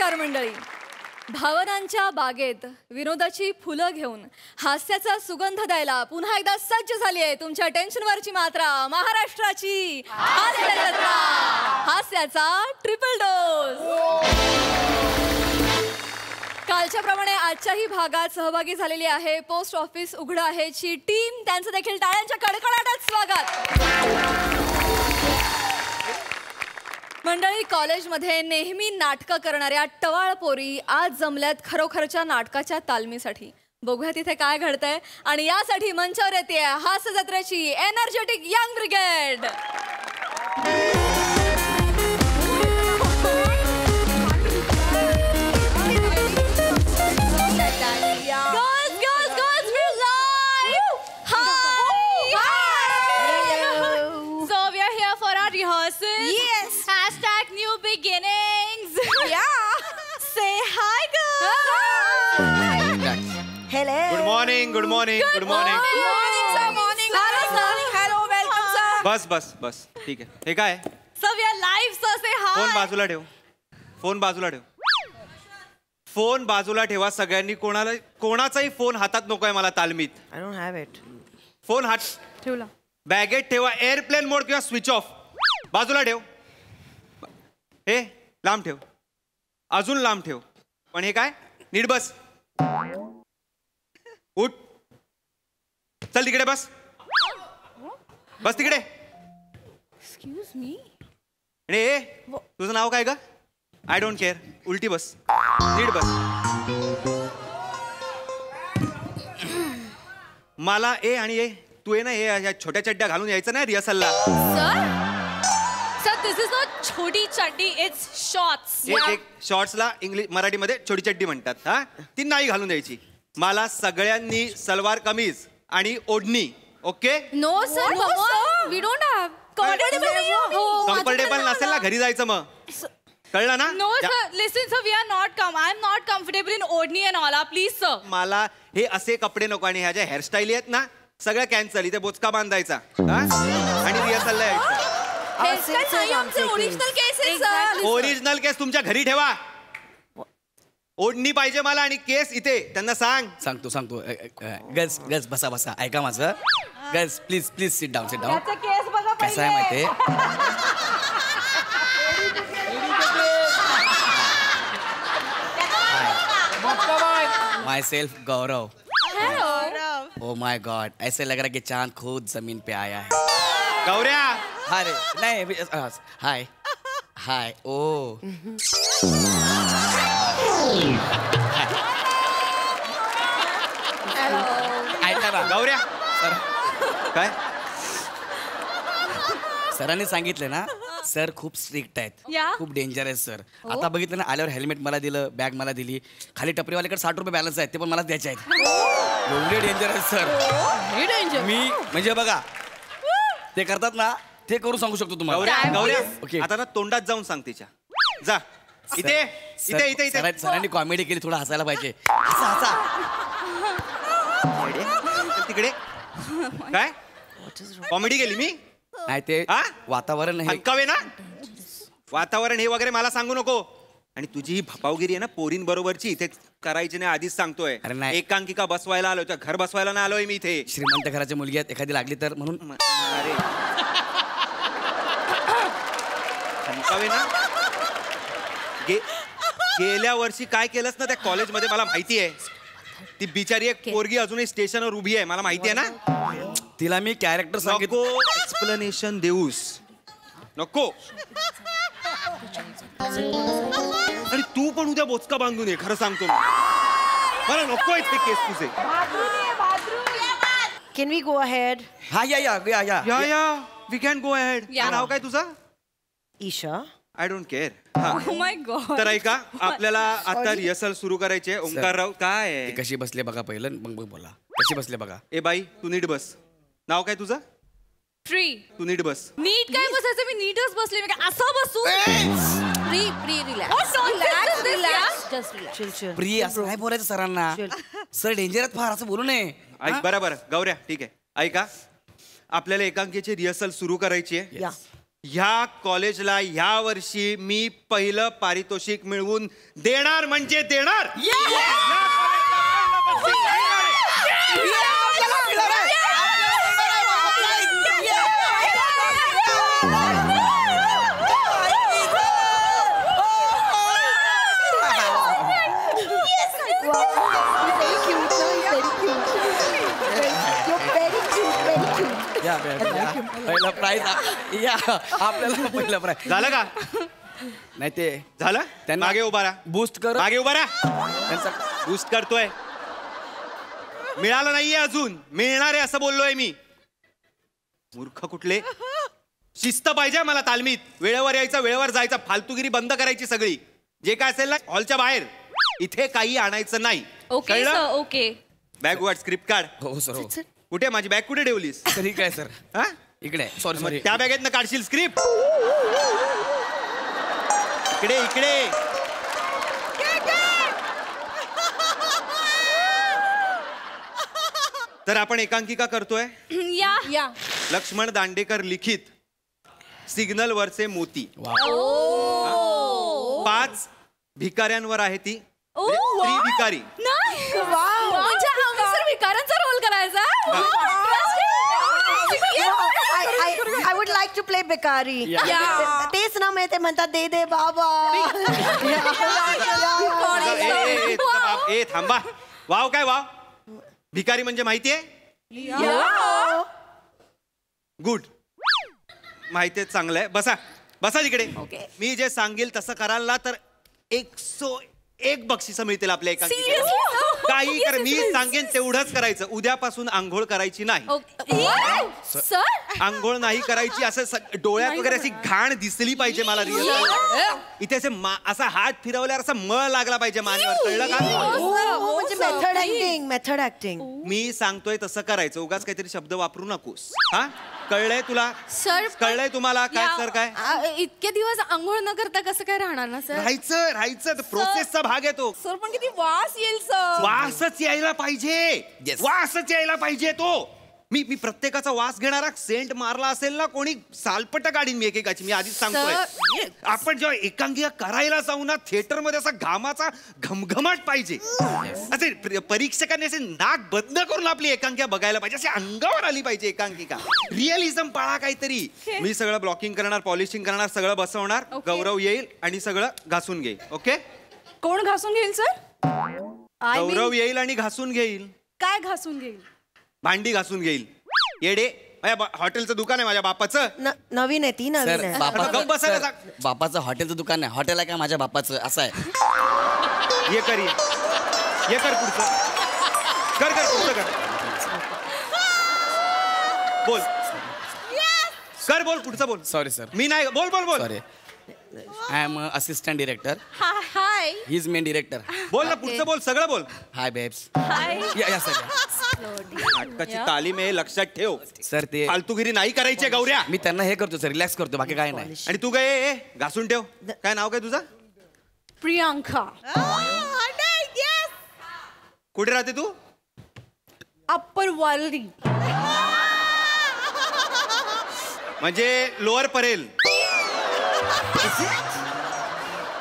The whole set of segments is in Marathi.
नमस्कार मंडळी. भावनांच्या बागेत विनोदाची फुलं घेऊन हास्याचा सुगंध द्यायला पुन्हा एकदा सज्ज झाली आहे तुमच्या टेन्शनवरची मात्रा, महाराष्ट्राची हास्य जत्रा, हास्याचा ट्रिपल डोस. कालच्या प्रमाणे आजच्याही भागात सहभागी झालेली आहे पोस्ट ऑफिस उघडं आहे ची टीम. त्यांचं देखील टाळ्यांच्या कडकडाटात स्वागत. मंडळी, कॉलेजमध्ये नेहमी नाटकं करणाऱ्या टवाळ पोरी आज जमल्यात खरोखरच्या नाटकाच्या तालमीसाठी. बघूया तिथे काय घडतंय आणि यासाठी मंचावर येते हास्य जत्रेची energetic young brigade. Good morning, good morning, good morning. Good morning, sir. Morning. Hello, welcome, sir. बस बस बस ठीक आहे. हे काय? Sir, we are live, sir. Say hi. Phone बाजूला ठेव. फोन बाजूला ठेव. फोन बाजूला ठेवा सगळ्यांनी. कोणाचाही फोन हातात नकोय मला तालमीत. I don't have it. Phone हात ठेवला. बॅगेत ठेवा. एअरप्लेन मोड किंवा स्विच ऑफ. बाजूला ठेव. हे लांब ठेव. अजून लांब ठेव. पण हे काय? नीट बस. उठ. चल तिकडे बस. बस तिकडे. Excuse me. रे तुझं नाव काय ग? I don't care. उलटी बस. नीट बस. मला ए आणि ए तू ये ना, हे छोट्या चड्ड्या घालून यायचं ना रिहर्सलला. Sir, this is not छोटी चड्डी, it's shorts. एक शॉर्ट्सला इंग्लिश मराठीमध्ये छोटी चड्डी म्हणतात. हा, ती नाही घालून द्यायची. मला सगळ्यांनी सलवार कमीज आणि ओढणी. Okay? No, sir. No, sir. We don't have. Comfortable नसेल ना घरी जायचं मग. कळलं ना? No, sir. Listen, sir. We are not I'm not comfortable in odni and all. Please, sir. मला हे असे कपडे नको आणि ह्या ज्या हेअरस्टाईल आहेत ना सगळ्या कॅन्सल. इथे बोचका बांधायचा आणि रिहर्सलला यायचं. ओरिजिनल केस आहे, सर. ओरिजिनल केस तुमच्या घरी ठेवा. ओढणी पाहिजे मला आणि केस इथे. त्यांना सांगतो गर्ल्स गर्ल्स बसा बसा. ऐका माझं. Girls please please sit down sit down. कसं आहे माहितीये, माय self Gaurav. Oh my God, ऐसे लग रहा कि चांद खुद जमीन पे आया है. गौऱ्या. अरे नहीं, हाय हाय. ओ ऐका ना गौऱ्या. काय? सरांनी सांगितलं ना, सर खूप स्ट्रिक्ट आहेत, खूप डेंजर आहेत सर. आता बघितलं ना, आल्यावर हेल्मेट मला दिलं, बॅग मला दिली, खाली टपरीवाल्याकडे 60 रुपये बॅलन्स आहेत, ते पण मला द्यायचे आहेत. एवढे डेंजर आहेत सर. मी म्हणजे बघा, ते करतात ना, ते करू सांगू शकतो तुम्हाला. गौऱ्या आता ना तोंडात जाऊन सांग तिच्या. जा इथे इथे इथे इथे. सरांनी कॉमेडी केली, थोडं हसायला पाहिजे. हसा तिकडे. काय कॉमेडी केली मी? नाही ते वातावरण हलकावे ना. वातावरण हे वगैरे मला सांगू नको. आणि तुझी ही भपावगिरी आहे ना पोरींबरोबरची, इथे करायची नाही आधीच सांगतोय. एकांकिका बसवायला आलोय, घर बसवायला नाही आलोय मी इथे. श्रीमंत घराची मुलगी आहेत, एखादी लागली तर म्हणून. अरे हलकावे ना. गेल्या वर्षी काय केलंस ना त्या कॉलेजमध्ये मला माहिती आहे. ती बिचारी एक पोरगी अजूनही स्टेशनवर उभी आहे, मला माहिती आहे ना. तिला मी कॅरेक्टर नको एक्सप्लेनेशन देऊस. नको. आणि तू पण उद्या बोचका बांधून ये. खरं सांगतो मला नको इथे केस तुझे. Can we go ahead? हा या वी कॅन गो अहेड. नाव काय तुझं? Isha. I don't care. Oh my God. तर ऐका, आपल्याला आता रिहर्सल सुरू करायची आहे. ओंकारराव काय कशी बसले बघा पहिलं, मग बोला. कशी बसले बघा. ए बाई तू नीट बस. नाव काय तुझं? फ्री. तू नीट बस. नीट काय बसायचं? मी नीटच बसले. मी काय असं बसू? प्रिय असं नाही बोलायचं सरांना. सर डेंजर आहेत फार, असं बोलू नये. ऐक बरं गौऱ्या, ठीक आहे. ऐका, आपल्याला एकांकीची रिहर्सल सुरू करायची आहे. ह्या कॉलेजला ह्या वर्षी मी पहिलं पारितोषिक मिळवून देणार म्हणजे देणार. या कॉलेजला पहिलं बक्षीस देणार आहे. पहिलं प्राईज या आपल्याला पहिलं प्राईज झालं का? नाही ते झालं. त्यांना मागे उभा राहा. बूस्ट कर मागे उभा राहा. त्यांचा बूस्ट करतोय. मिळालं नाहीये अजून, मिळणार आहे असं बोललोय मी. मूर्ख कुठले. शिस्त पाहिजे मला तालमीत. वेळेवर यायचं, वेळेवर जायचं. फालतूगिरी बंद करायची सगळी. जे काय असेल ना हॉलच्या बाहेर. इथे काही आणायचं नाही. Okay sir okay. बॅग वाट स्क्रिप्ट काढ. हो सर हो कुठे माझी बॅग कुठे ठेवलीस? ठीक आहे सर. हा इकडे सॉरी मग सॉरी त्या बॅगेतनं काढशील स्क्रिप्ट. इकडे इकडे. तर आपण एकांकिका करतोय. या या. लक्ष्मण दांडेकर लिखित सिग्नल वरचे मोती. 5 भिकाऱ्यांवर आहे ती. स्त्री भिकारी. म्हणजे आम्ही सर भिकाऱ्यांचा रोल करायचा. I would like to play Bikari. तेच ना मी ते म्हणतात दे दे बाबा. ए थांबा. वाव काय वाव. भिकारी म्हणजे माहितीये. गुड. माहितीये चांगलंय. बसा बसा तिकडे. मी जे सांगेल तसं कराल ना तर 101 बक्षिसं मिळतील आपल्या एका. काही कर. मी सांगेन तेवढंच करायचं. उद्यापासून आंघोळ करायची नाही. सर आंघोळ नाही करायची. असं डोळ्यात वगैरे अशी घाण दिसली पाहिजे मला. रिअल इथे असे असा हात फिरवल्यावर असा मळ लागला पाहिजे मानेवर. कळलं का? म्हणजे मेथड ऍक्टिंग मेथड ऍक्टिंग. मी सांगतोय तसं करायचं. उगाच काहीतरी शब्द वापरू नकोस. हा कळलंय तुला? सर कळलंय तुम्हाला? काय सर काय इतके दिवस आंघोळ न करता कसं काय राहणार ना सर? राहायचं राहायचं. प्रोसेसचा भाग आहे तो. सर पण किती वास येईल सर. वासच यायला पाहिजे. वासच यायला पाहिजे तो. मी प्रत्येकाचा वास घेणारा. सेंट मारला असेल ना कोणी सालपट काढीन मी एकेकाची. मी आधीच सांगतोय. आपण जेव्हा एकांकिका करायला जाऊ ना थिएटर मध्ये असा घामाचा घमघमाट पाहिजे. असे परीक्षकांनी असे नाक बंद करून आपली एकांकिका बघायला पाहिजे. अशी अंगावर आली पाहिजे एकांकिका. रिअलिझम पाळा काहीतरी. मी सगळं ब्लॉकिंग करणार, पॉलिशिंग करणार, सगळं बसवणार. गौरव येईल आणि सगळं घासून घेईल. ओके. कोण घासून घेईल सर? गौरव येईल आणि घासून घेईल. काय घासून घेईल? भांडी घासून घेईल. येडे. हॉटेलचं दुकान आहे माझ्या बापाचं. नवीन आहे ती नवीन सर आहे. गप्प बसायला सांग. बापाचं हॉटेलचं दुकान आहे. हॉटेल आहे का माझ्या बापाचं असं आहे. ये कर ये कर पुढचं. कर कर पुढचं कर. बोल कर. बोल पुढचं बोल. Sorry sir. मी नाही. बोल बोल बोल. Sorry. I am assistant director. Hi he is main director. बोल ना पुढचं बोल. सगळं बोल. Hi babes. हाय. या सर. नाटकाची तालीम आहे लक्षात ठेव. सर ते फालतूगिरी नाही करायची गौऱ्या. मी त्यांना हे करतो सर रिलॅक्स करतो बाकी काय नाही. आणि तू काय घासून ठेव. काय नाव काय तुझं? प्रियांका. कुठे राहते तू? अप्पर वालरी. म्हणजे लोअर परेल.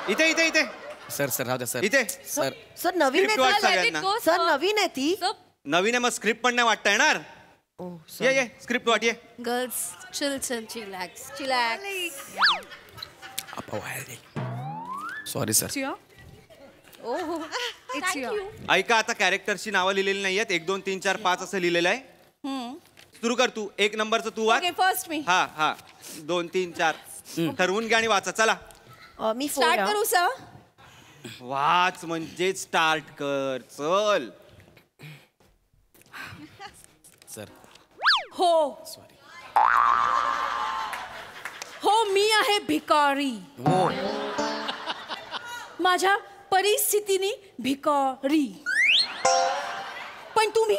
इथे इथे इथे. सर सर राहू द्या सर. इथे सर सर नवीन Script वाच आहे सगळ्यांना. सर नवीन आहे ती. नवीन आहे मग स्क्रिप्ट पण नाही वाटता येणार. ये ये स्क्रिप्ट वाट. ये girls chill chill chillax chillax. Sorry sir. ओहो इट्स यू. ऐका आता कॅरेक्टरची नावं लिहिलेली नाहीयेत. 1 2 3 4 5 असं लिहिलेलं आहे. सुरू कर तू. 1 नंबरचं तू वाच. ओके फर्स्ट मी. हा हा 2 3 4 ठरवून घ्या आणि वाचा. चला मी स्टार्ट करू सर. वाच म्हणजे स्टार्ट कर. चल. सर हो हो मी आहे भिकारी. हो माझ्या परिस्थितीने भिकारी. पण तुम्ही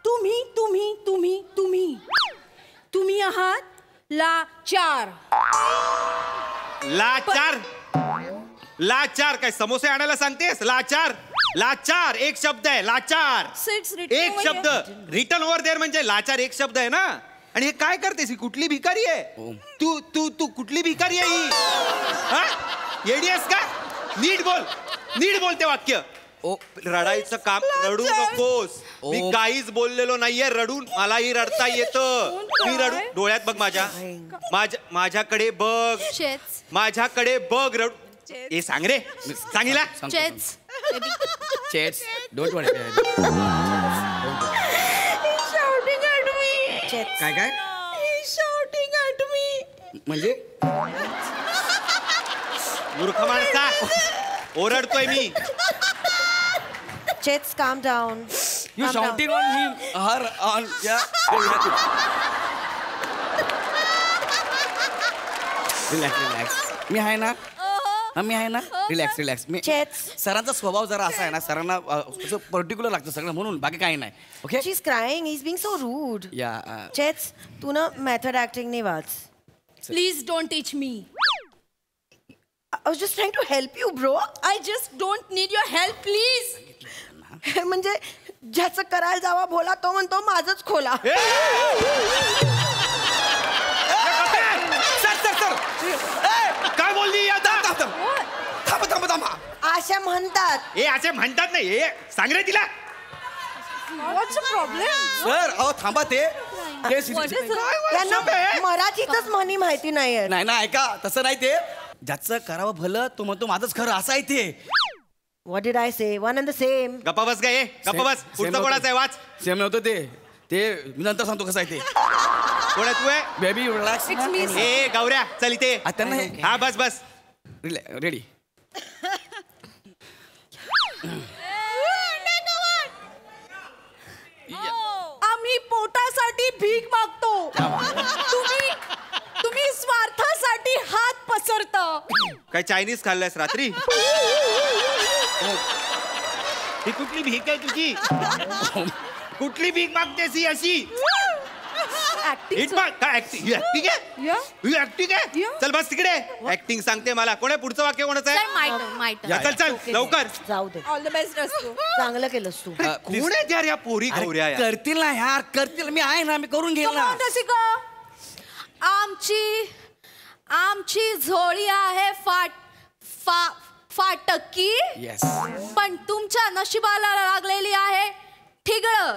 तुम्ही तुम्ही तुम्ही तुम्ही तुम्ही आहात लाचार. लाचार. लाचार काय समोसे आणायला सांगतेस? लाचार. लाचार एक शब्द आहे. लाचार It's written एक over शब्द. रिटर्न ओव्हर देअर म्हणजे लाचार एक शब्द आहे ना. आणि हे काय करतेस ही कुठली भिकारी आहे तू तू तू कुठली भिकारी आहे ही हा? येडी आहेस का नीट बोल ते वाक्य ओ रडायचं काम रडू नकोस मी ओ. काहीच बोललेलो नाहीये रडून मलाही रडता येतं मी रडू डोळ्यात बघ माझ्याकडे बघ चेच माझ्याकडे बघ रडू हे सांग रे सांगितला चेच चेट्स डोंट वरी काय काय म्हणजे मूर्ख माणसा ओरडतोय मी Chets, calm down. You Calm down. Shouting on him her on या रिलॅक्स मी आहे ना मी आहे ना रिलॅक्स मी Chets, सरांचा स्वभाव जरा असा आहे ना सरांना असं पर्टिक्युलर लागतं सगळं म्हणून बाकी काही नाही okay she's crying. He's being so rude. या Chets, तू ना method acting नाही वाच. Please don't teach me I was just trying to help you, bro. I just don't need your help please म्हणजे ज्याचं करायला जावा बोला तो म्हणतो माझंच खोला. सर काय बोलली आता थांबा अशा म्हणतात. हे असे म्हणतात नाही हे सांग रे तिला सर अहो थांबा ते त्यांना मराठीतच म्हणी माहिती नाहीये. नाही ना ऐका तसं नाही ते ज्याचं करावं भलं तो म्हणतो माझंच खरं असं आहे ते What did I say? One and the same. गप्पा बस काय गप्पा बस पुढचं कोणाचं आहे वाच सेम नव्हतं ते मी नंतर सांगतो कसं आहे ते कोण आहे तू आहे बेबी रिलॅक्स ए गौऱ्या चल इथे त्यांना हा बस रेडी आम्ही पोटासाठी भीक मागतो तुम्ही स्वार्थासाठी हात पसरता काय चायनीज खाल्लंयस रात्री ही कुठली भीक आहे तुझी कुठली भीक मागतेस ही अशी हिट माग काय ऍक्टिंग ऍक्टिंग आहे ही ऍक्टिंग आहे चल बस तिकडे ऍक्टिंग सांगते मला कोण आहे पुढचं वाक्य कोणाचं आहे या, चल लवकर जाऊ दे. ऑल द बेस्ट असतो चांगलं केलंस तू. कोण आहेत यार या पोरी गौऱ्या या? करतील ना यार करतील मी आहे ना मी करून घेईल ना आमची झोळी आहे फाटकी येस पण तुमच्या नशिबाला लागलेली आहे ठिगळ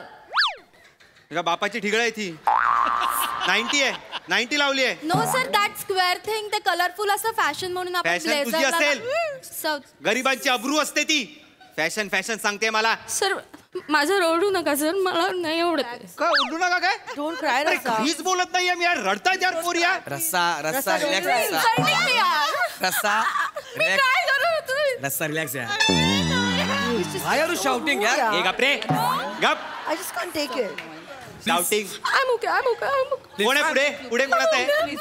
तुझ्या बापाची ठिगळ आहे ती 90 आहे 90 लावली आहे no sir that square thing ते कलरफुल असं फॅशन म्हणून आपण Fashion तुझी ब्लेझर गरिबांची अब्रू असते ती फॅशन सांगते मला सर माझं रडू नका सर मला नाही आवडत काय उडू नका काय Don't cry, अरे रसा. काहीच बोलत नाहीये मी यार रडतायत यार पोरी यार रस्सा रस्सा रिलॅक्स don't रस्सा रस्सा रिलॅक्स यार Why are you shouting यार ए गप रे गप I just can't take it. Shouting I'm okay. कोण आहे पुढे कोणाचं आहे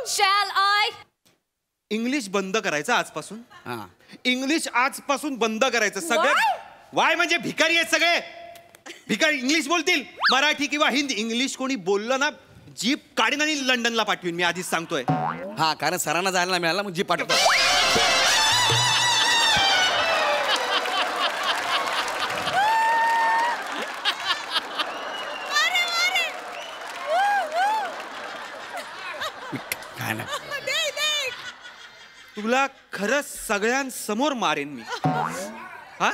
Shall I? इंग्लिश बंद करायचं आजपासून हा इंग्लिश आजपासून बंद करायचं सगळं वाय म्हणजे भिकारी आहेत सगळे भिकारी इंग्लिश बोलतील मराठी किंवा हिंदी इंग्लिश कोणी बोललं ना जीप काढीन आणि लंडनला पाठवीन मी आधीच सांगतोय हा कारण सरांना जायला नाही मिळालं मग जी पाठवतो काय नाही तुला खरंच सगळ्यांसमोर मारेन मी हा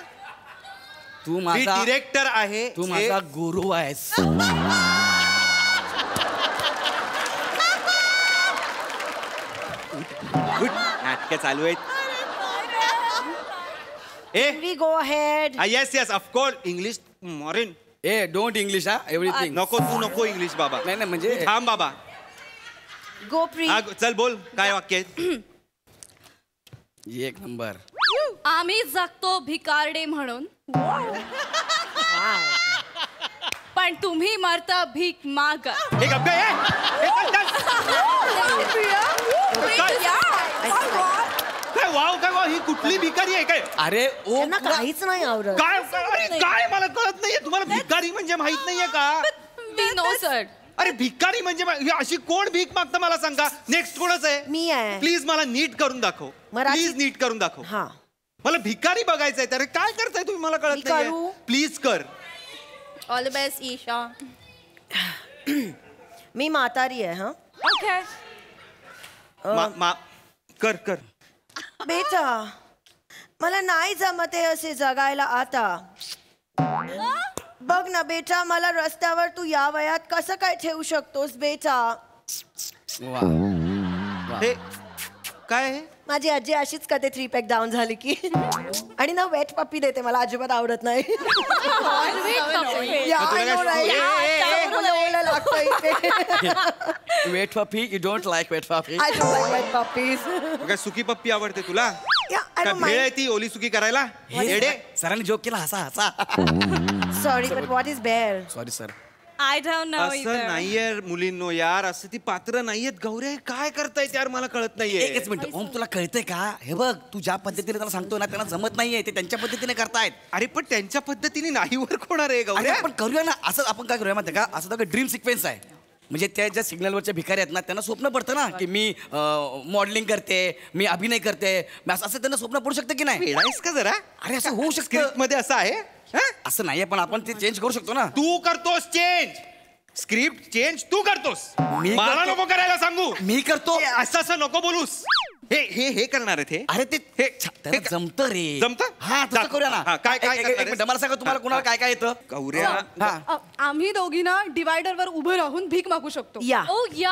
तू मी माझा डिरेक्टर आहे तू माझा गुरु आहेस नाटक चालू आहेत We go ahead. Yes of course English moraine A don't English हा एव्हरीथिंग नको तू नको इंग्लिश बाबा नाही नाही म्हणजे तू थांब बाबा Go pre. हा चल बोल काय वाक्य आहे? एक नंबर आम्ही जगतो भिकारडे म्हणून पण तुम्ही मरता भीक माग हे गप्प आहे, हे चल, चल. काय वाव ही कुठली भिकारी आहे काय अरे ओ त्यांना काहीच नाही आवडत. काय मला कळत नाहीये तुम्हाला भिकारी म्हणजे माहित नाहीये का नो सर अरे भिकारी म्हणजे ही अशी कोण भीक मागतं मला सांगा नेक्स्ट कोणच आहे मी आहे. प्लीज मला नीट करून दाखव मराठी- प्लीज नीट करून दाखव हा मला भिकारी बघायचंय तर काय करताय तुम्ही मला मी कळत नाही करू? प्लीज कर ऑल द बेस्ट ईशा. मी म्हातारी आहे हा. ओके. कर कर. बेटा मला नाही जमत आहे असे जगायला आता. बघ ना बेटा मला रस्त्यावर तू या वयात कसं काय ठेवू शकतोस बेटा. वा. हे काय आहे? माझी आजी अशीच कधी 3 पॅक डाऊन झाली की आणि ना वेट पप्पी देते मला अजिबात आवडत नाही. या, तुला I know, काय- right? ए, ए, ए, मला ओलं लागतं इथे. Wet puppy you don't like wet puppy. I don't like wet puppies. काय सुकी पप्पी आवडते तुला? Yeah, I काय don't भेळ आहे mind. ती ओली सुकी करायला? येडे. सरांनी जोक केला हसा हसा. Sorry, but what is bear? Sorry sir. I don't know असं नाहीये मुलींनो यार, असं ती पात्र नाहीयेत. गौऱ्या हे काय करतायत यार, मला कळत नाहीये. एकच मिनिट ओम तुला कळतंय का? हे बघ तू ज्या पद्धतीने त्याला सांगतो ना त्यांना जमत नाहीये ते त्यांच्या पद्धतीने करतायत. अरे पण त्यांच्या पद्धतीने नाही वर होणार आहे अरे गौऱ्या. आपण करूया ना असं. आपण काय करूया माहिती का? असं तर ड्रीम सिक्वेन्स आहे. म्हणजे त्या ज्या सिग्नलवरच्या भिकारी आहेत ना त्यांना स्वप्न पडतं ना की मी मॉडेलिंग करते, मी अभिनय करते, असं त्यांना स्वप्न पडू शकतं की नाही? वेडायस का जरा? अरे असं होऊ शकतं. स्क्रिप्ट मध्ये असं आहे हा? असं नाहीये पण आपण ते चेंज करू शकतो ना. तू करतोस चेंज, स्क्रिप्ट चेंज तू करतोस. मी मला करतो. नको करायला सांगू. मी करतो. असं असं नको बोलूस. हे हे हे करणार आहेत हे. अरे ते हे त्याला जमतं रे. जमतं? हा तसं करूया ना. हा, काय- काय एक करणार मिनिट, आहेस? मला सांगा तुम्हाला कुणाला काय काय येतं? गौऱ्या हा आम्ही दोघी ना डिवायडर वर उभं राहून भीक मागू शकतो. या ओ या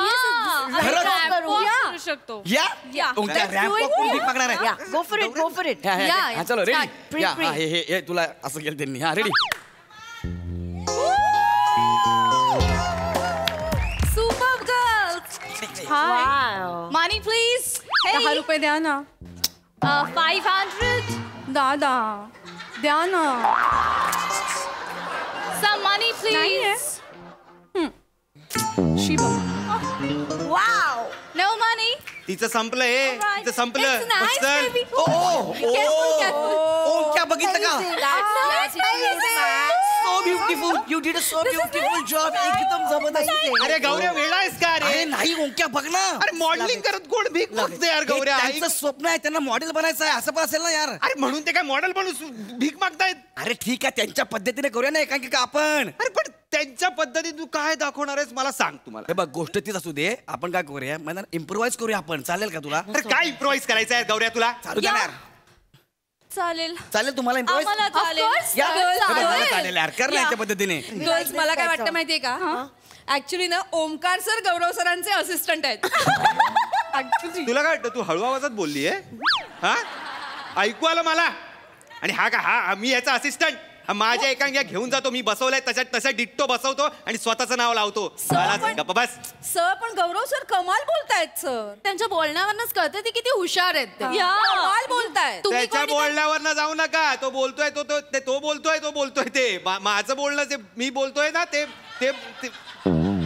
खरंच? शकतो. या Yeah. तुमच्या Let's ramp do it. Walk भीक मागणार आहे. या go for it, go for it. ह्या, ह्या, या, ह्या. या. हा, चलो रेडी. Pre- या pre. हा, हे तुला असं केलं त्यांनी. हा ready. Super girls. Wow. Money please. 10 रुपये द्या ना 500. दादा द्या ना. Some money नाहीये. please. Shiva Wow. No money. तिचं संपलं हे. तिचं संपलं. It's nice, बस चल. baby. ओ Careful, careful. ओ क्या बघितलं का? That's amazing. So beautiful you did a so beautiful job. एकदम जबरदस्त. अरे गौऱ्या वेळा आहेस का अरे रे? नाही ओंक्या बघ ना. अरे मॉडेलिंग करत कोण भीक मागते यार हे गौऱ्या? त्यांचं स्वप्न आहे त्यांना मॉडेल बनायचं आहे असं पण असेल ना यार. अरे म्हणून ते काय मॉडेल बनून भीक मागतायत? अरे ठीक आहे त्यांच्या पद्धतीने करूया ना एकांकिका आपण. अरे पण त्यांच्या पद्धतीत तू काय दाखवणार आहेस मला सांग तुम्हाला. हे बघ गोष्ट तीच असू दे आपण काय करूया मला इम्प्रोवाइज करूया आपण. चालेल का तुला? अरे काय इम्प्रोवाइज करायचं आहे गौऱ्या तुला? चालू द्या ना यार. चालेल. चालेल तुम्हाला इम्प्रोवाइज? आम्हाला चालेल. या Girls, हे बघ, मला चालेल. चालेल यार कर ना याच्या पद्धतीने. गर्ल्स मला काय वाटतं माहितीये का? ऍक्च्युली ना ओमकार सर गौरव सरांचे असिस्टंट आहेत. ऍक्च्युली तुला काय वाटतं तू हळू आवाजात बोलली आहे हा? ऐकू आलं मला. आणि हा का हा मी याचा असिस्टंट. माझ्या एकांग्या घेऊन जातो मी बसवलाय तसा डिट्टो बसवतो आणि स्वतःचं नाव लावतो. मला गप्प बस. सर पण गौरव सर कमाल बोलतायत सर. त्यांच्या बोलण्यावरच कळतं ते किती हुशार आहेत ते. कमाल बोलतायत. तुम्ही त्याच्या कोणी- बोलण्यावर ना जाऊ नका. तो बोलतोय तो बोलतोय ते माझं बोलणं जे मी बोलतोय ना ते ते ते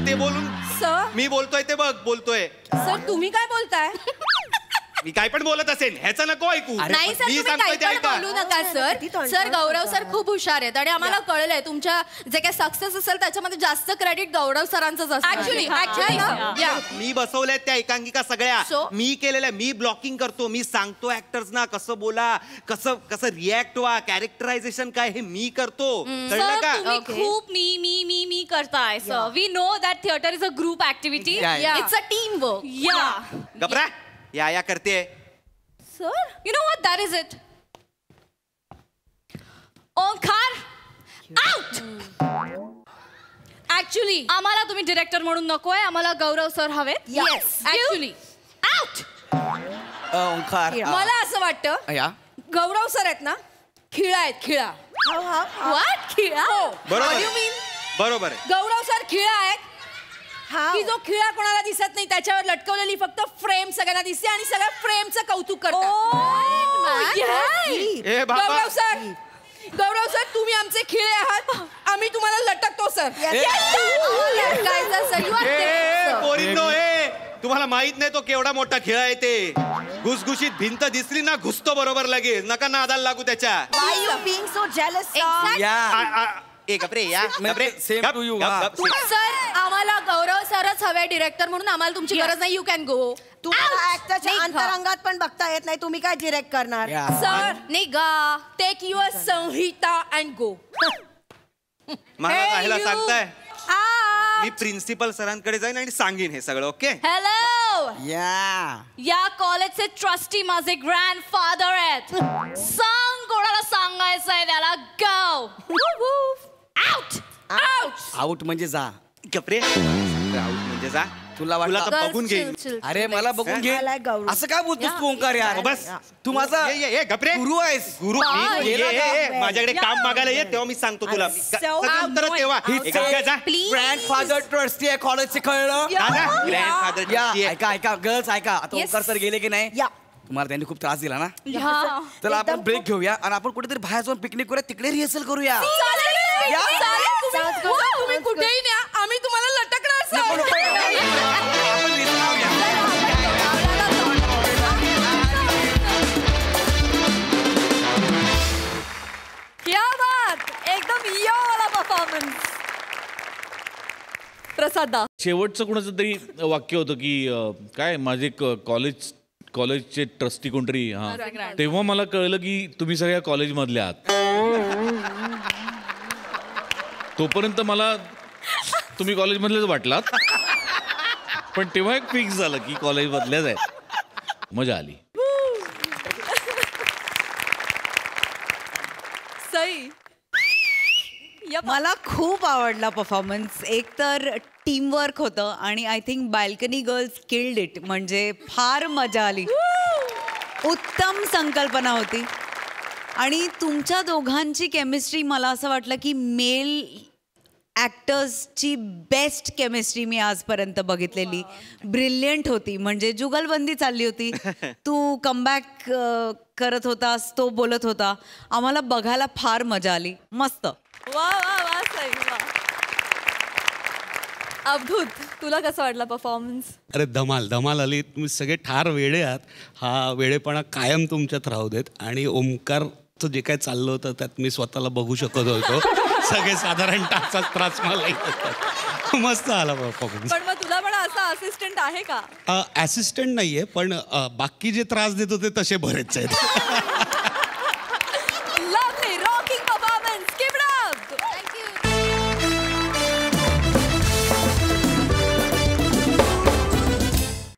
ते बोलून सर मी बोलतोय ते बघ बोलतोय. सर तुम्ही काय बोलताय? मी काय पण बोलत असेल ह्याचं नको ऐकू. नाही सर मी तुम्ही सांगतोय काही ते पण ऐका. बोलू नका सर. किती तोंड- सर गौरव सर खूप हुशार आहेत आणि आम्हाला कळलंय तुमच्या जे काही सक्सेस असेल त्याच्यामध्ये जास्त क्रेडिट गौरव सरांचंच असतं. ऍक्च्युली मी बसवल्यात त्या एकांकिका सगळ्या. So? मी केलेल्या मी ब्लॉकिंग करतो. मी सांगतो ऍक्टर्स ना कसं बोला, कसं रिॲक्ट व्हा, कॅरेक्टरायझेशन काय हे मी करतो. कळलं का? तुम्ही खूप मी करताय sir. We know that theatre is a group activity. Yeah. It's a team work. या गबरा या करते. Sir you know what that is it. Omkar out. Actually आम्हाला तुम्ही डिरेक्टर म्हणून नकोय. आम्हाला गौरव सर हवेत. Yes. Actually out. ओंकार मला असं वाटतं या गौरव सर आहेत ना खिळा आहेत खिळा. व्हॉट खिळा. बरोबर आहे. गौरव सर खिळा आहेत How? की जो खिळा कोणाला दिसत नाही त्याच्यावर लटकवलेली फक्त फ्रेम सगळ्यांना दिसते आणि सगळ्या फ्रेमचं कौतुक करतात. ए बाबा गौरव सर तुम्ही आमचे खिळे आहात. आम्ही तुम्हाला लटकतो सर. पोरींनो तुम्हाला माहित नाही तो केवढा मोठा खेळ आहे ते. घुसघुशीत भिंत दिसली ना घुसतो बरोबर लगेच. नका नादाला लागू त्याच्या. Why you being so jealous, sir? या गपरे या गपरे. Same to you, गप, हा. गप, गप. सर आम्हाला गौरव सरच हवे डिरेक्टर म्हणून. आम्हाला तुमची गरज नाही. You can go. तुम्हाला ऍक्टरच्या अंतरंगात पण बघता येत नाही. तुम्ही काय डिरेक्ट करणार? या. सर निघा. टेक युअर संहिता अँड गो. मला राहायला you. सांगताय Ah. मी प्रिन्सिपल सरांकडे जाईन आणि सांगेन हे सगळं. ओके हॅलो, या या कॉलेजचे ट्रस्टी माझे ग्रँडफादर आहेत. सांग कोणाला सांगायचंय त्याला. Go out out. आउट म्हणजे जा. कपरे म्हणजे जा. तुला वाटलं तर बघून घेईन. अरे मला बघून घे. I like गौरव. असं काय बोलतोस तू ओंकार यार? बस तू माझा ये गपरे गुरु आहेस. गुरु Bye. ये माझ्याकडे काम मागायला ये तेव्हा मी सांगतो तुला. उत्तर तेव्हा जा. ग्रँडफादर ट्रस्टी आहे कॉलेजचे, कळलं? ग्रँडफादर या ऐका ऐका गर्ल्स ऐका. आता ओंकार सर गेले की नाही? या. तुम्हाला त्यांनी खूप त्रास दिला ना. हा. चला आपण एकदम ब्रेक घेऊया आणि आपण कुठेतरी बाहेर जाऊन पिकनिक करूया, तिकडे रिहर्सल करूया. या. Sounds good. तुम्ही Sounds कुठेही न्या, आम्ही तुम्हाला लटकणार सर. आपण rehearsal करूया. क्या बात, एकदम यो वाला परफॉर्मन्स. प्रसाद दा. शेवटचं कुणाचं तरी वाक्य होतं की काय माझे कॉलेजचे ट्रस्टी कोणतरी. हां, तेव्हा मला कळलं की तुम्ही सगळ्या कॉलेजमधल्या आहात. तोपर्यंत मला तुम्ही कॉलेजमधलेच वाटलात, पण तेव्हा एक फिक्स झालं की कॉलेजमधल्याच आहेत. मजा आली. सई. मला खूप आवडला परफॉर्मन्स. एक तर टीमवर्क होतं आणि I think balcony girls killed it. म्हणजे फार मजा आली. उत्तम संकल्पना होती आणि तुमच्या दोघांची केमिस्ट्री मला असं वाटलं की मेल ॲक्टर्सची बेस्ट केमिस्ट्री मी आजपर्यंत बघितलेली. ब्रिलियंट होती. म्हणजे जुगलबंदी चालली होती. तू कमबॅक करत होतास, तो बोलत होता. आम्हाला बघायला फार मजा आली. मस्त. वा वा वा सई वा. अवधूत, तुला कसं वाटला परफॉर्मन्स? अरे धमाल आली. तुम्ही सगळे ठार वेडे आहात. हा वेडेपणा कायम तुमच्यात राहू देत. आणि ओमकारचं जे काय चाललं होतं त्यात मी स्वतःला बघू शकत होतो. सगळे साधारण तासाच त्रास मला येत होता. मस्त आला परफॉर्मन्स. पण मग तुला पण असा असिस्टंट आहे का? असिस्टंट नाहीये, पण बाकी जे त्रास देत होते तसे बरेच आहेत. Lovely rocking performance. Keep it up.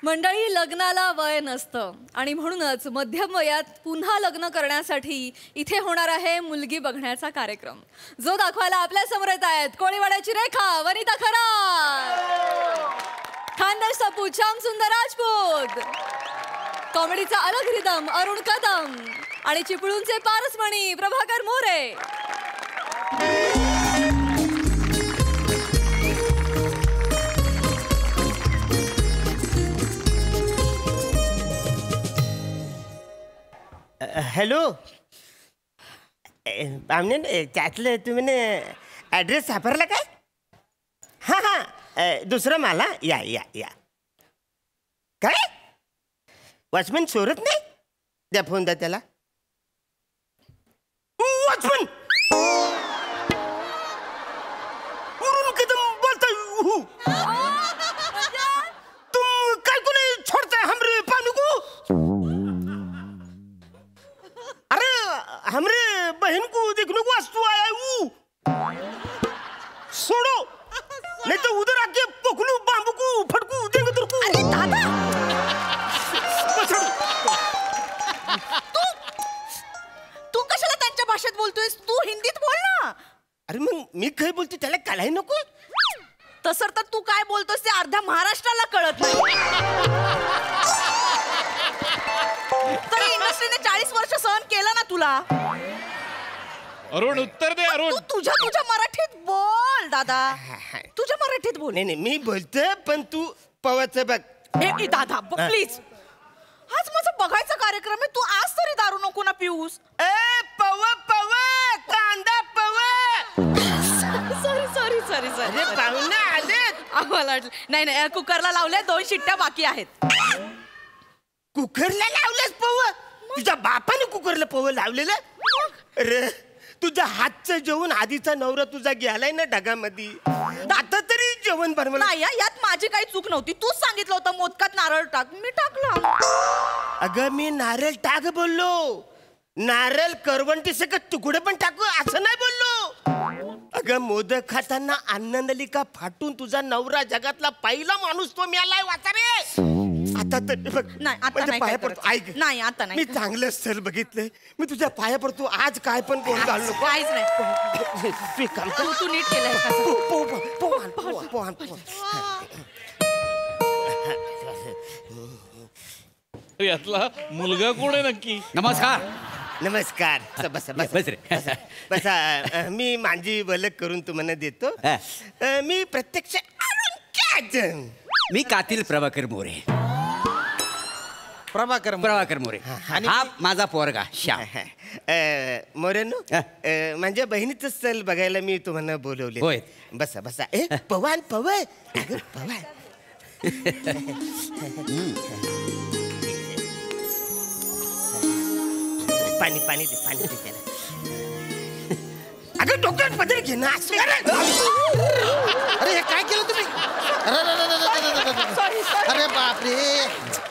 मंडळी, लग्नाला वय नसतं आणि म्हणूनच मध्यम वयात पुन्हा लग्न करण्यासाठी इथे होणार आहे मुलगी बघण्याचा कार्यक्रम, जो दाखवायला आपल्या समोर येत आहेत कोळीवाड्याची रेखा, वनिता खरात, खानदेश सपू श्याम सुंदर राजपूत, कॉमेडीचा अलग रिदम अरुण कदम आणि चिपळूणचे पारसमणी प्रभाकर मोरे. हॅलो बामणे, त्यातलं तुम्ही ॲड्रेस सापडला काय? हां हां, दुसरं मला या या या. काय वॉचमन चोरत नाही? द्या फोन द्या त्याला. वॉचमन वरून कदम बोलताय. तुम काय कोणी छोडताय हमरे पानी को? अरे हमरे बहन को देखने को अस्तु आया हूँ. छोड़ो नहीं तो उधर आके पकड़ू बांबू को फटकू देंगे तेरे को. अरे दादा तू कशाला त्यांच्या भाषेत बोलतोयस? तू हिंदीत बोल ना. अरे मग मी काय बोलतो त्याला कळायला नको? तसं तर तू काय बोलतोस ते अर्ध्या महाराष्ट्राला कळत नाही. तर इंडस्ट्रीने 40 वर्ष सहन केलं ना तुला. अरुण, उत्तर दे अरुण. तू तुझ्या मराठीत बोल दादा. तुझ्या मराठीत बोल. नाही मी बोलतोय पण तू पवाचं बघ. ए दादा प्लीज, आज माझा बघायचा कार्यक्रम आहे. तू आज तरी दारू नको ना पिऊस. ए पव कांदा पव. सॉरी अरे पाहुणे आलेत. आम्हाला वाटलं नाही कुकरला लावल्या 2 शिट्ट्या बाकी आहेत. कुकरला लावलंस पव? तुझ्या बापाने कुकरला पव लावलेलं? अरे तुझ्या हातचं जेवण आधीचा नवरा तुझा गेलाय ना ढगामध्ये. आता तरी जेवण बनवलं नाही यात माझी काही चूक नव्हती. तूच सांगितलं होतं मोदकात नारळ टाक, मी टाकला. अगं मी नारळ टाक बोललो. नारळ करवंटी सकट तुकडे पण टाकू असं नाही बोललो. अगं मोदक खाताना आनंदलिका फाटून तुझा नवरा जगातला पहिला माणूस तो मिळालाय वाचारे. आता तर बघ नाही, आता माझ्या नाही पाया काय पडतो. करत. ऐक नाही, आता नाही. मी चांगलं स्थळ बघितलंय. मी तुझ्या पाया पडतो. आज काय पण कोण घालू नको. काहीच नाही. तू एक काम कर. तू नीट केलंय का? यातला मुलगा कोण आहे नक्की? नमस्कार. नमस्कार. बसा बस रे. बसा. मी माझी ओळख करून तुम्हाला देतो. मी प्रत्यक्ष अरुण कॅजन. मी कातील प्रभाकर मोरे. प्रभाकर मोरे. हा माझा पोरगा श्याम. मोरेनो माझ्या बहिणीचं स्थळ बघायला मी तुम्हाला बोलवले. होय. बसा बसा. पवन पवन अगं पवन. पाणी पाणी दे पाणी दे त्याला. अगं डोक्यात पदर घे ना. अरे हे काय केलं तुम्ही? अरे बापरे.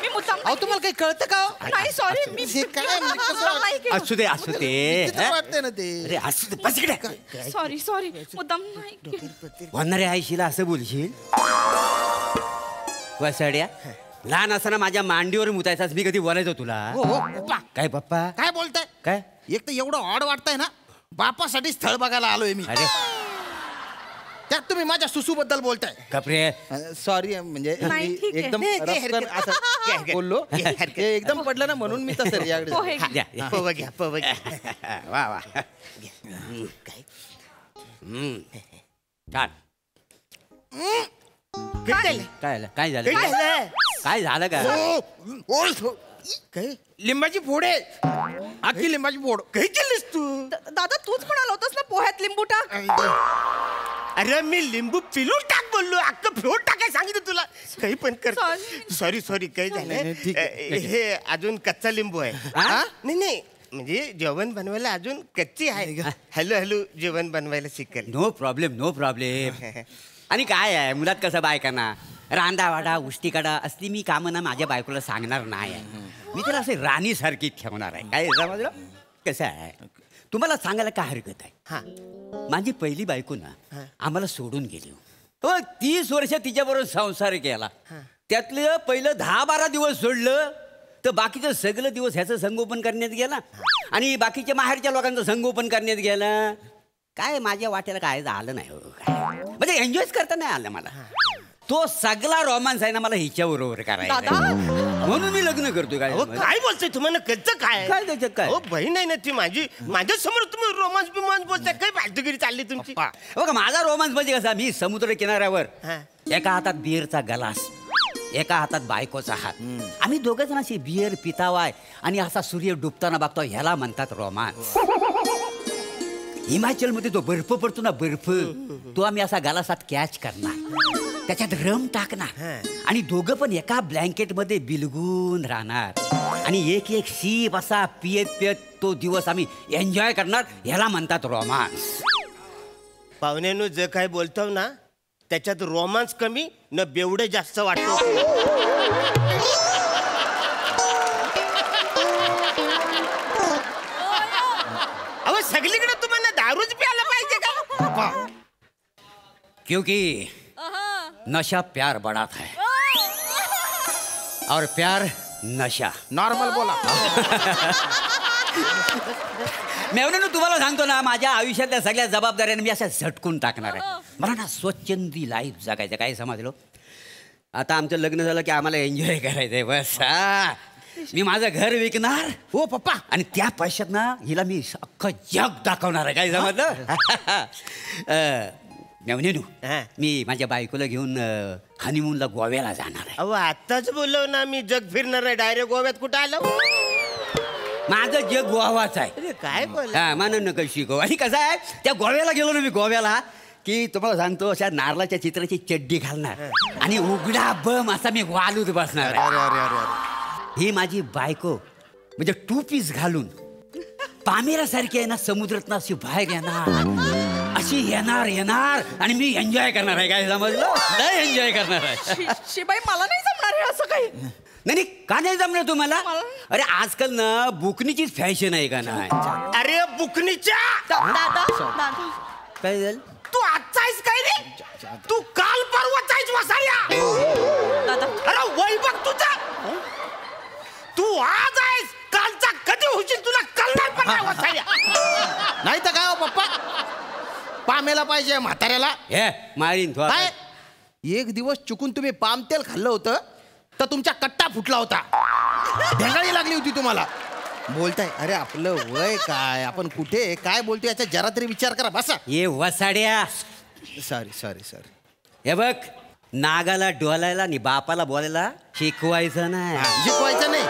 मी मुद्दाम अहो तुम्हाला काही कळतं का? नाही. सॉरी. मी हे काय म्हणजे कसं नाही केलं. असू दे विचित्र वाटतंय ना ते. अरे असू दे. बस इकडे. सॉरी मुद्दाम नाही केलं. होणाऱ्या आईशीला असं बोलशील? वसाड्या लहान असताना माझ्या मांडीवर मुतायचाच मी कधी बोलायचो तुला? हो हो पप्पा. काय पप्पा? काय बोलताय? काय? एक तर एवढं ऑड वाटतंय ना. बापासाठी स्थळ बघायला आलोय मी. अरे त्यात तुम्ही माझ्या सुसू बद्दल बोलताय. कपरे. सॉरी म्हणजे नाही, मी ठीक आहे. एकदम घे, घे, रफकन हरकत. असं घे. बोललो. ते एकदम पडलं ना म्हणून मी तसं याकडे. पोहे. द्या, द्या. पव घ्या पव घ्या. वा वा. काय छान. काय झालं? काय झालं? काय झालं? काय झालं का? काय लिंबाची फोड आहे. अख्खी लिंबाची फोड. काय केलीस तू? दादा तूच म्हणाला होतास ना पोह्यात लिंबू टाक. अरे मी लिंबू पिलून टाक बोललो. अख्खं फ्लोट टाकाय सांगितलं तुला. काही पण कर. सॉरी काय झालं? ठीक हे अजून कच्चा लिंबू आहे. हा? नाही म्हणजे जेवण बनवायला अजून कच्ची आहे. हॅलो जेवण बनवायला शिकेल. No problem. आणि काय आहे मुलात कसं बायकांना रांदावाडा उष्टी काढा असली मी कामं ना माझ्या बायकोला सांगणार नाही आहे. मी तर असे राणीसारखी ठेवणार आहे. काय समजलं? कसं आहे तुम्हाला सांगायला काय हरकत आहे? हा माझी पहिली बायको ना आम्हाला सोडून गेली. हो 30 वर्ष तिच्याबरोबर संसार केला. त्यातलं पहिलं 10-12 दिवस सोडलं तर बाकीचं सगळं दिवस ह्याचं संगोपन करण्यात गेला आणि बाकीच्या माहेरच्या लोकांचं संगोपन करण्यात गेलं. काय माझ्या वाट्याला काय झालं नाही हो. काय म्हणजे एन्जॉयच करता नाही आलं मला. तो सगळा रोमांस आहे ना मला हिच्याबरोबर करायचा म्हणून मी लग्न करतोय. काय काय बोलतोय तुम्हाला कच्चं काय? काय त्याच्यात काय? हो बहीण आहे ना ती माझी. माझ्या समोर तुम्ही रोमांस बिमांस बोलताय. काय फालतूगिरी चालली तुमची? बघा माझा रोमांस म्हणजे कसा मी समुद्र किनाऱ्यावर हा. एका हातात बिअरचा ग्लास एका हातात बायकोचा हात. आम्ही दोघं जण अशी बिअर पितावाय आणि असा सूर्य डुबताना बघतो. ह्याला म्हणतात रोमांस. हिमाचलमध्ये तो बर्फ पडतो ना बर्फ तो आम्ही असा गालासात कॅच करणार त्याच्यात रम टाकणार आणि दोघं पण एका ब्लँकेट मध्ये बिलगून राहणार आणि एक एक सीप असा पियत तो दिवस आम्ही एन्जॉय करणार. ह्याला म्हणतात रोमांस. पाहुण्यानो जे काय बोलतो ना त्याच्यात रोमांस कमी न बेवडे जास्त वाटतो. अहो सगळीकडे तुम्हाला दारूच प्यायला पाहिजे का? क्योंकि नशा प्यार बढ़ाता है और प्यार नशा. नॉर्मल बोला. मेवण्यानं तुम्हाला सांगतो ना माझ्या आयुष्यातल्या सगळ्या जबाबदाऱ्या मी अशा झटकून टाकणार आहे. मला ना स्वच्छंदी लाईफ जगायचं. काय समजलो? आता आमचं लग्न झालं की आम्हाला एन्जॉय करायचंय बस. मी माझं घर विकणार हो पप्पा. आणि त्या पैशात ना हिला मी अख्खं जग दाखवणार आहे. काय समजलं? मेवणेनू मी माझ्या बायकोला घेऊन हनीमूनला गोव्याला जाणार आहे. अहो आताच बोललो ना मी जग फिरणार आहे. डायरेक्ट गोव्यात कुठं आलो? माझं जग गोवाच आहे. अरे काय बोल? हा मानन नका शिकव. आणि कसं आहे त्या गोव्याला गेलो ना मी गोव्याला की तुम्हाला सांगतो अशा नारळाच्या चित्राची चड्डी घालणार आणि उघडा बम असा मी वालूत बसणार आहे. ही माझी बायको म्हणजे 2 पीस घालून पामेरासारखी आहे ना समुद्रात अशी बाहेर येणार अशी येणार आणि मी एन्जॉय करणार आहे. काय समजलं? लय एन्जॉय करणार आहे. शिबाई मला नाही जमणार हे असं काही. नाही का नाही जमणार तुम्हाला? अरे आजकाल ना बुकनीचीच फॅशन आहे का नाही? अरे बुकनीच्या काय झालं? तू आजचा आहेस काय रे? तू काल परवाचा आहेस वसाया. अरे वय बघ तुझा. तू आज आहेस, कालचा कधी होशील तुला कळणार पण नाही वसाया. नाही तर काय हो पप्पा, पामेला पाहिजे म्हाताऱ्याला. हे मारीन तू काय एक दिवस चुकून तुम्ही पाम तेल खाल्लं होतं तर तुमचा कट्टा फुटला होता, ढेंगाळी लागली होती तुम्हाला. बोलताय अरे आपलं वय काय, आपण कुठे काय बोलतो याचा जरा तरी विचार करा. बसा. ये वसाड्या. Sorry sorry sorry. हे बघ, नागाला डोलायला आणि बापाला बोलायला शिकवायचं नाही. शिकवायचं नाही.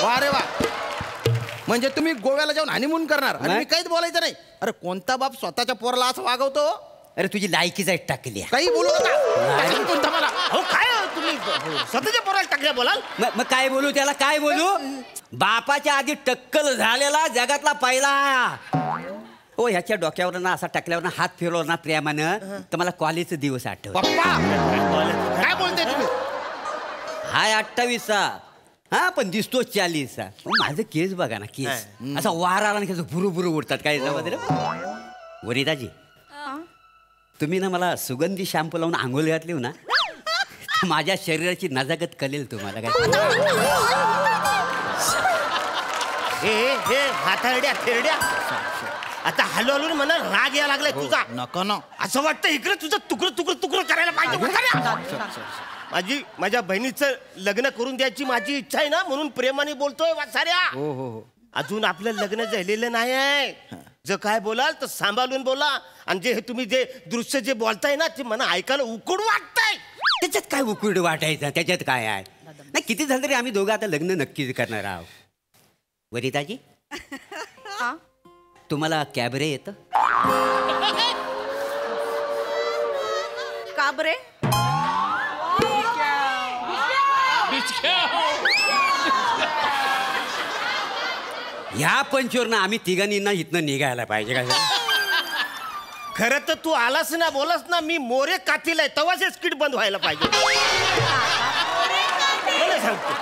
वा रे वा. म्हणजे तुम्ही गोव्याला जाऊन हनीमून करणार आणि मी काहीच बोलायचं नाही. अरे कोणता बाप स्वतःच्या पोराला असं वागवतो? अरे तुझी लायकीच आहे टाकली. काही बोलू नका. कोणता मला हो काय तुम्ही स्वतःच्या पोराला टाकल्या बोलाल? मग काय बोलू त्याला? काय बोलू? बापाच्या आधी टक्कल झालेला जगातला पहिला. हो ह्याच्या डोक्यावर ना असा टाकल्यावर ना हात फिरवला ना प्रेमानं तर मला कॉलेजचे दिवस आठवत. काय बोलताय तुम्ही? हाय 28चा, हा पण दिसतो 40चा. माझं केस बघा ना, केस असा वार आला ना भुरू भुरू उडतात. काय वनिताजी, तुम्ही ना मला सुगंधी शॅम्पू लावून आंघोळ घातली ना, माझ्या शरीराची नजाकत कळेल तुम्हाला. काय हे हाताड्या फेरड्या आता हलवून मला राग यायला लागलाय तुझा. नको ना. असं वाटतं इकडे तुझं तुकडं तुकडं तुकडं करायला पाहिजे. माझ्या बहिणीचं लग्न करून द्यायची माझी इच्छा आहे ना, म्हणून प्रेमाने बोलतोय वासाऱ्या. अजून आपलं लग्न झालेलं नाही आहे. जर काय बोलाल तर सांभाळून बोला. आणि जे तुम्ही जे दृश्य जे बोलताय ना ते मला ऐकायला उकड वाटतंय. त्याच्यात काय उकड वाटायचं? त्याच्यात काय आहे? नाही किती झालं तरी आम्ही दोघं आता लग्न नक्कीच करणार आहोत. वनिताजी, तुम्हाला कॅबरे येतं? का बरे? ह्या पंचवरनं आम्ही तिघांनी ना इथनं निघायला पाहिजे. काय खरं तर तू आलास ना बोलास ना, मी मोरे कातील तेव्हाच स्किट बंद व्हायला पाहिजे. सांगतो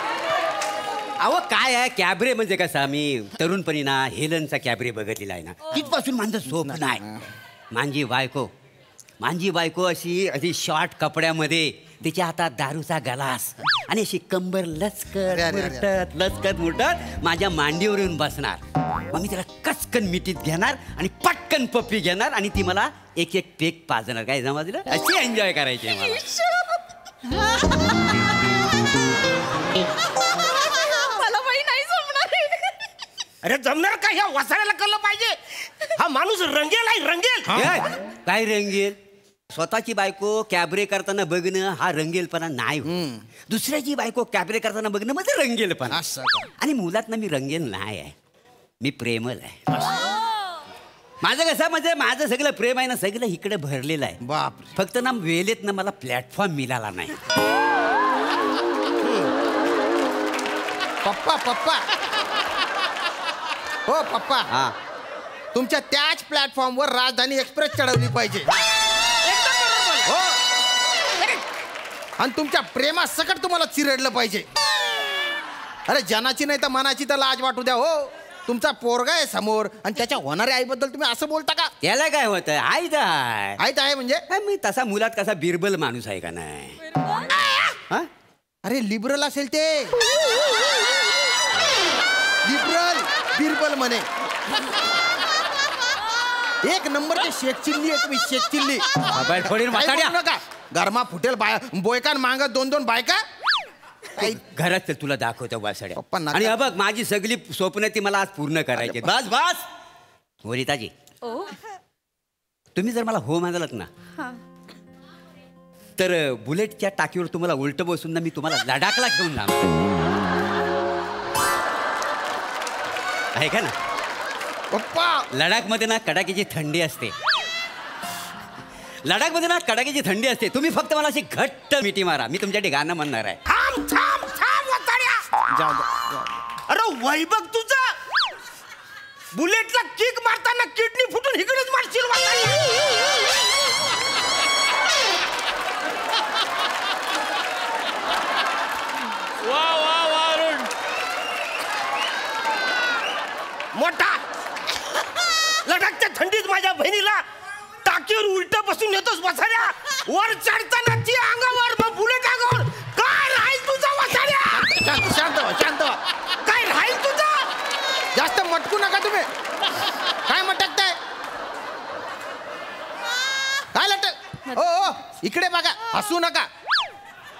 अहो काय आहे कॅबरे म्हणजे कसं, आम्ही तरुणपणी ना हेलनचा कॅबरे बघितलेला आहे ना, तिथपासून माझं स्वप्न आहे. माझी बायको अशी अशी शॉर्ट कपड्यामध्ये, तिच्या हातात दारूचा गलास आणि अशी कंबर लचकत मुरटत माझ्या मांडीवर येऊन बसणार. मग मी तिला कचकन मिठीत घेणार आणि पटकन पप्पी घेणार आणि ती मला एक एक पेक पाजणार. काय समजलं? अशी एन्जॉय करायची आहे मला बाई नाही जमणार. अरे जमणार का? ह्या वसाऱ्याला कळलं पाहिजे. हा माणूस रंगेल आहे, रंगेल. काय रंगेल? स्वतःची बायको कॅबरे करताना बघणं हा रंगेलपणा नाही. दुसऱ्याची बायको कॅबरे करताना बघणं म्हणजे रंगेलपणा. आणि मुलात ना मी रंगेल नाही आहे, मी प्रेमल आहे. माझं कसं म्हणजे माझं सगळं प्रेम आहे ना, सगळं इकडे भरलेलं आहे. बाप. फक्त ना वेळेत ना मला प्लॅटफॉर्म मिळाला नाही. पप्पा पप्पा हो पप्पा, हा तुमच्या त्याच प्लॅटफॉर्मवर राजधानी एक्सप्रेस चढवली पाहिजे. हो. आणि तुमच्या प्रेमासकट तुम्हाला चिरडलं पाहिजे. अरे जनाची नाही तर मनाची तर लाज वाटू द्या. हो तुमचा पोरगा आहे समोर आणि त्याच्या होणाऱ्या आईबद्दल तुम्ही असं बोलता का? याला काय होतं? आईत आहे म्हणजे मी तसा मुलात कसा बिरबल माणूस आहे का नाही? अरे लिबरल असेल ते. लिबरल बिरबल म्हणे. एक नंबरचे शेख चिल्ली आहे तुम्ही, शेख चिल्ली. नका गरमा फुटेल बोयकान मांगत 2-2 बायका. घरात तर तुला दाखवतो वासड्या. पप्पा नका. आणि बघ माझी सगळी स्वप्न ती मला आज पूर्ण करायची. बस बस वनिताजी, तुम्ही जर मला हो म्हणालात ना तर बुलेटच्या टाकीवर तुम्हाला उलट बसून ना मी तुम्हाला लडाखला घेऊन जाणार आहे का ना पप्पा. लडाखमध्ये ना कडाक्याची थंडी असते. लडाखमध्ये ना कडाक्याची थंडी असते. तुम्ही फक्त मला अशी घट्ट मिठी मारा, मी तुमच्यासाठी गाणं म्हणणार आहे. थांब थांब थांब वताड्या. अरे वय बघ तुझा. बुलेटला किक मारताना किडनी फुटून इकडेच मारशील वताड्या. बहिणीला टाकीवर उलट बसून येतोस वसाड्या. वर चढताना ती अंगावर मग बुलेट अंगावर. काय राहील तुझा वसाड्या? शांत शांत व्हा, शांत व्हा. काय राहील तुझा? जास्त मटकू नका तुम्ही. काय मटकताय? काय लटक? ओ इकडे बघा, हसू नका.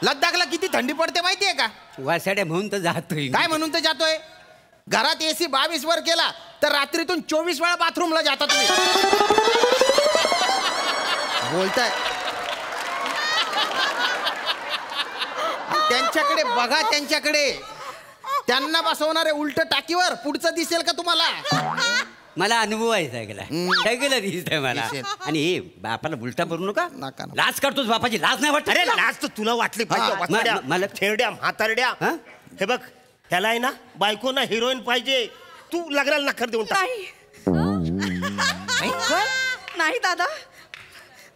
लद्दाखला किती थंडी पडते माहितीये का? वासाड्या म्हणून तर जातोय. काय म्हणून तर जातोय? घरात AC 22 वर केला तर रात्रीतून 24 वेळा बाथरूमला जाता तुम्ही. बोलताय. त्यांच्याकडे बघा, त्यांच्याकडे. त्यांना बसवणारे उलट टाकीवर पुढचं दिसेल का तुम्हाला? मला अनुभव आहे सगळा. सगळं दिसतंय मला. दिसेल. आणि हे बापाला उलटा करू नका. नका. लाज करतोस बापाची. लाज नाही वाटत? अरे लाज तर तुला वाटली पाहिजे वसाड्या. मला थेरड्या म्हातारड्या. हा? हे बघ ह्याला आहे ना बायको ना हिरोईन पाहिजे. तू लग्नाला नखर देऊन टाक. नाही दादा,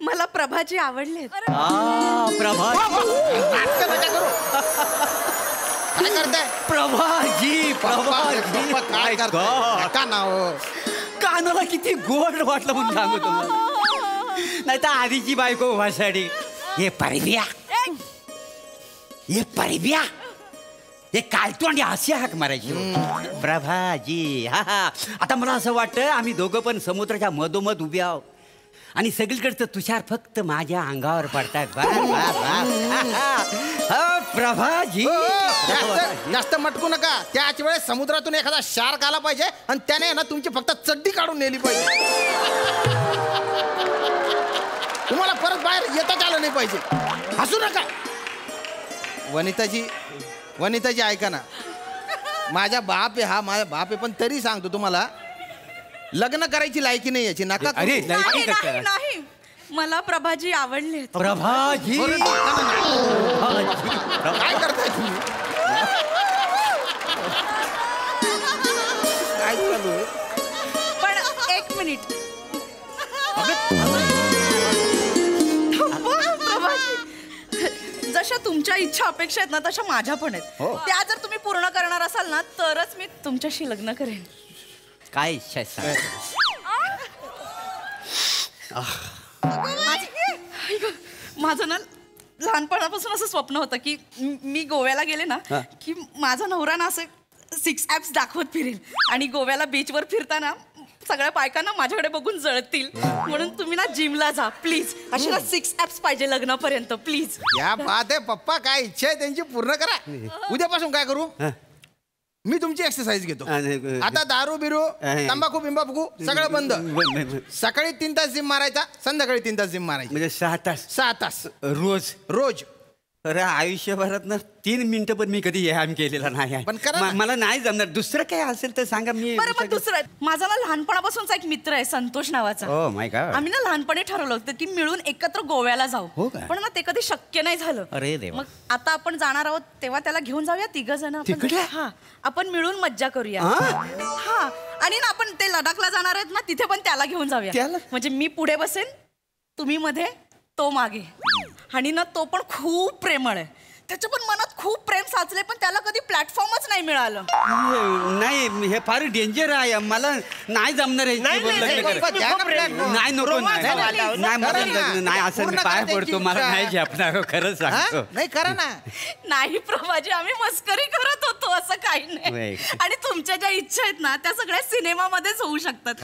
मला प्रभाजी आवडले. प्रभा नाटकं नका करू. काय करताय? प्रभाजी प्रभाजी काय करताय? नका ना हो. कानाला किती गोड वाटलं म्हणून सांगू तुम्हाला. नाही तर आधीची बायको वासाडी. हे परब्या, हे परब्या, हे कालतोंडी अशी हाक मारायची. प्रभाजी. हा हा. आता मला असं वाटतं आम्ही दोघं पण समुद्राच्या मधोमध उभे आहोत आणि सगळीकडचं तुषार फक्त माझ्या अंगावर पडतात. प्रभाजी. जास्त मटकू नका. त्याच वेळेस समुद्रातून एखादा शार्क आला पाहिजे आणि त्याने ना तुमची फक्त चड्डी काढून नेली पाहिजे. तुम्हाला परत बाहेर येताच आलं नाही पाहिजे. हसू नका. वनिताजी ऐका ना. माझा बाप आहे हा, माझा बाप आहे, पण तरी सांगतो तुम्हाला लग्न करायची लायकी नाही याची. नका. अरे नाही नाही, मला प्रभाजी आवडले. प्रभाजी. काय करताय तुम्ही? काय चालू आहे? पण एक मिनिट. जशा तुमच्या इच्छा अपेक्षा आहेत ना तशा माझ्या पण आहेत. त्या जर तुम्ही पूर्ण करणार असाल ना तरच मी तुमच्याशी लग्न करेन. काय इच्छा आहे सांग. माझं ना लहानपणापासून असं स्वप्न होतं की मी गोव्याला गेले ना की माझा नवरा ना असं 6 ॲप्स दाखवत फिरेल आणि गोव्याला बीचवर फिरताना सगळ्या बायकांना माझ्याकडे बघून जळतील. म्हणून तुम्ही ना जिमला जा प्लीज. अशी ना 6 ॲप्स पाहिजे लग्नापर्यंत प्लीज. या बात आहे पप्पा. काय इच्छा आहे त्यांची पूर्ण करा. उद्यापासून काय करू? मी तुमची एक्सरसाइज घेतो. आता दारू बिरू तंबाखू बिंबाखू सगळं बंद. सकाळी 3 तास जिम मारायचा, संध्याकाळी 3 तास जिम मारायची. म्हणजे 6 तास. 6 तास रोज रोज. अरे आयुष्यभरात ना 3 मिनिटं पण मी कधी व्यायाम केलेला नाही. पण करा ना. मला नाही जमणार. दुसरं काय असेल तर सांगा. मी बरं मग दुसरं माझा ना लहानपणापासूनचा एक मित्र आहे संतोष नावाचा. Oh my God. आम्ही ना लहानपणी ठरवलं होतं की मिळून एकत्र गोव्याला जाऊ. हो का? पण ना ते कधी शक्य नाही झालं. अरे देवा. मग आता आपण जाणार आहोत तेव्हा त्याला घेऊन जाऊया 3 जण. तिकडे? हा आपण मिळून मज्जा करूया. हा आणि ना आपण ते लडाखला जाणार आहेत ना तिथे पण त्याला घेऊन जाऊया. म्हणजे मी पुढे बसेन, तुम्ही मध्ये, तो मागे. आणि ना तो पण खूप प्रेमळ आहे. त्याच्या पण मनात खूप प्रेम साचले पण त्याला कधी प्लॅटफॉर्मच नाही मिळालं. नाही हे फार डेंजर आहे. मला नाही जमणार. नाही नको. नाही असं मी पाय पडतो. मला नाही झेपणार. खरंच सांगतो. नाही करा ना. नाही प्रभाजी आम्ही मस्करी करत होतो. असं काही नाही. आणि तुमच्या ज्या इच्छा आहेत ना त्या सगळ्या सिनेमामध्येच होऊ शकतात.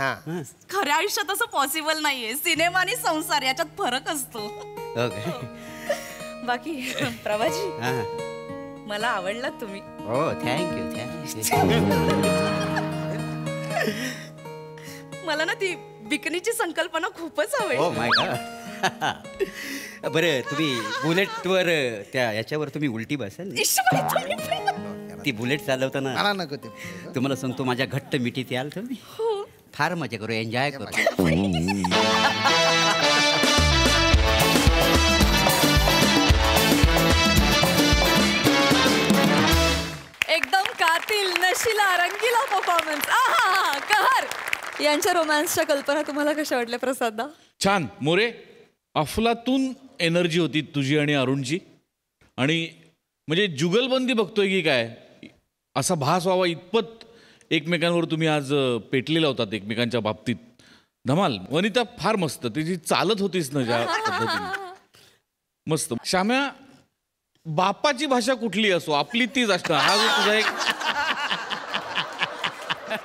खऱ्या आयुष्यात असं पॉसिबल नाहीये. सिनेमा आणि संसार याच्यात फरक असतो. बाकी प्रभाजी मला आवडला तुम्ही. हो थँक्यू. मला ना ती बिकनीची संकल्पना खूपच आवडली. Oh my God. बरं तुम्ही बुलेटवर त्या याच्यावर तुम्ही उलटी बसाल. ती बुलेट चालवताना मला नको ते. तुम्हाला सांगतो माझ्या घट्ट मिठीत याल तुम्ही. फार मजा करू. एन्जॉय करू. एकदम कातिल नशिला रंगीला परफॉर्मन्स. आहा कहर. यांच्या रोमॅन्सच्या कल्पना तुम्हाला कशा वाटल्या प्रसादा? छान मोरे. अफलातून एनर्जी होती तुझी आणि अरुणची. आणि म्हणजे जुगलबंदी बघतोय की काय असा भास व्हावा इतपत एकमेकांवर तुम्ही आज पेटलेला होतात एकमेकांच्या बाबतीत. धमाल. वनिता फार मस्त, तिची चालत होतीस ना ज्या पद्धतीने, मस्त. श्याम्या, बापाची भाषा कुठली असो आपली तीच असणार. हा जो तुझा एक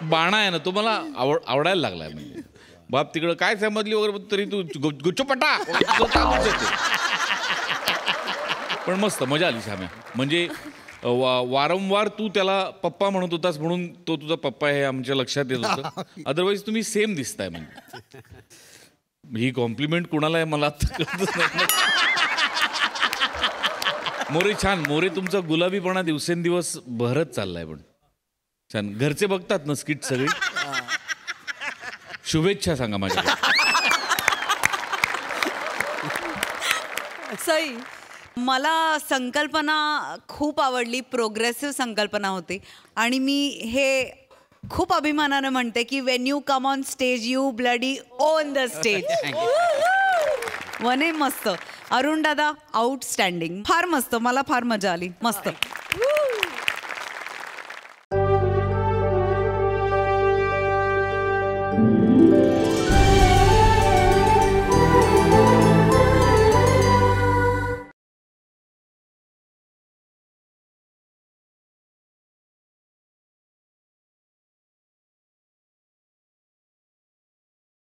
बाणा आहे ना, तो मला आवडायला लागलाय. म्हणजे बाप तिकडं काय समजली वगैरे तरी तू गुच्चपटा पण मस्त मजा आली श्याम्या. म्हणजे वारंवार तू त्याला पप्पा म्हणत होतास म्हणून तो तुझा पप्पा हे आमच्या लक्षात येत होतं. अदरवाईज तुम्ही सेम दिसताय. म्हणजे ही कॉम्प्लिमेंट कुणाला आहे मला कळतच नाही. मोरे छान. मोरे तुमचा गुलाबीपणा दिवसेंदिवस बहरत चाललाय. पण छान. घरचे बघतात ना स्किट सगळी. शुभेच्छा सांगा माझ्या. सई, मला संकल्पना खूप आवडली. प्रोग्रेसिव्ह संकल्पना होती आणि मी हे खूप अभिमानानं म्हणते की Wien you come on stage you bloody on the stage. वने मस्त. अरुण दादा आउटस्टँडिंग. फार मस्त. मला फार मजा आली. मस्त.